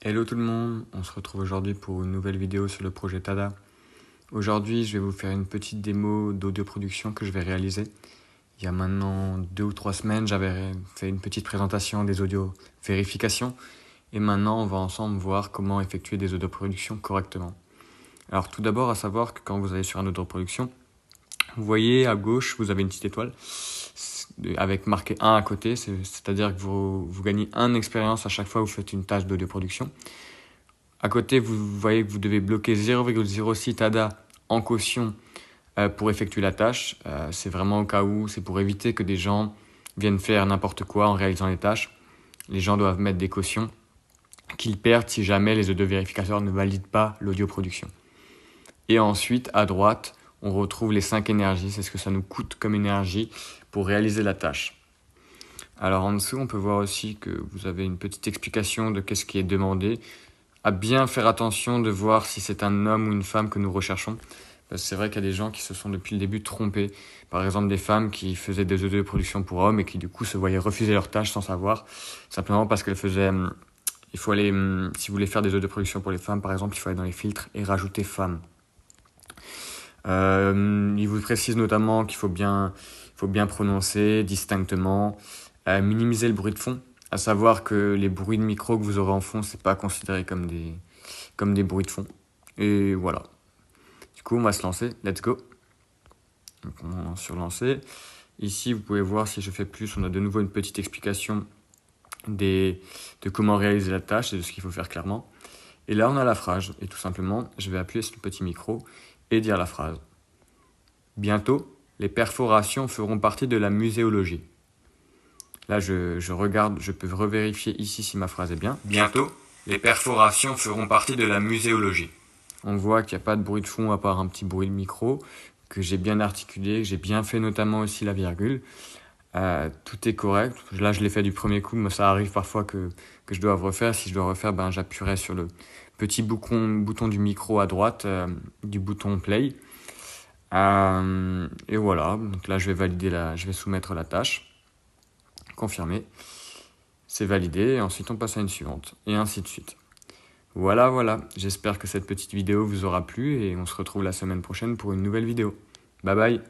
Hello tout le monde, on se retrouve aujourd'hui pour une nouvelle vidéo sur le projet Tada. Aujourd'hui, je vais vous faire une petite démo d'audio-production que je vais réaliser. Il y a maintenant 2 ou 3 semaines, j'avais fait une petite présentation des audio-vérifications. Et maintenant, on va ensemble voir comment effectuer des audio-productions correctement. Alors tout d'abord, à savoir que quand vous allez sur un audio-production, vous voyez à gauche, vous avez une petite étoile avec marqué 1 à côté, c'est-à-dire que vous gagnez 1 expérience à chaque fois que vous faites une tâche d'audio-production. À côté, vous voyez que vous devez bloquer 0,06 TADA en caution pour effectuer la tâche. C'est vraiment au cas où, c'est pour éviter que des gens viennent faire n'importe quoi en réalisant les tâches. Les gens doivent mettre des cautions qu'ils perdent si jamais les audio-vérificateurs ne valident pas l'audio-production. Et ensuite, à droite, on retrouve les 5 énergies, c'est ce que ça nous coûte comme énergie pour réaliser la tâche. Alors en dessous, on peut voir aussi que vous avez une petite explication de qu'est-ce qui est demandé. À bien faire attention de voir si c'est un homme ou une femme que nous recherchons. Parce que c'est vrai qu'il y a des gens qui se sont depuis le début trompés. Par exemple, des femmes qui faisaient des audio-productions pour hommes et qui du coup se voyaient refuser leurs tâches sans savoir. Simplement parce qu'elles faisaient... Il faut aller, si vous voulez faire des audio-productions pour les femmes, par exemple, il faut aller dans les filtres et rajouter femme. Il vous précise notamment qu'il faut bien prononcer distinctement, minimiser le bruit de fond. À savoir que les bruits de micro que vous aurez en fond, c'est pas considéré comme des bruits de fond. Et voilà. Du coup, on va se lancer. Let's go. Donc, on va sur lancer. Ici, vous pouvez voir si je fais plus, on a de nouveau une petite explication de comment réaliser la tâche et de ce qu'il faut faire clairement. Et là, on a la phrase. Et tout simplement, je vais appuyer sur le petit micro et dire la phrase. Bientôt, les perforations feront partie de la muséologie. Là, je regarde, je peux revérifier ici si ma phrase est bien. Bientôt, les perforations feront partie de la muséologie. On voit qu'il n'y a pas de bruit de fond à part un petit bruit de micro, que j'ai bien articulé, que j'ai bien fait notamment aussi la virgule. Tout est correct. Là, je l'ai fait du premier coup, mais ça arrive parfois que je dois refaire. Si je dois refaire, j'appuierai sur le petit bouton du micro à droite, du bouton play. Et voilà, donc là, je vais soumettre la tâche. Confirmer, c'est validé, et ensuite on passe à une suivante, et ainsi de suite. Voilà, j'espère que cette petite vidéo vous aura plu, et on se retrouve la semaine prochaine pour une nouvelle vidéo. Bye bye.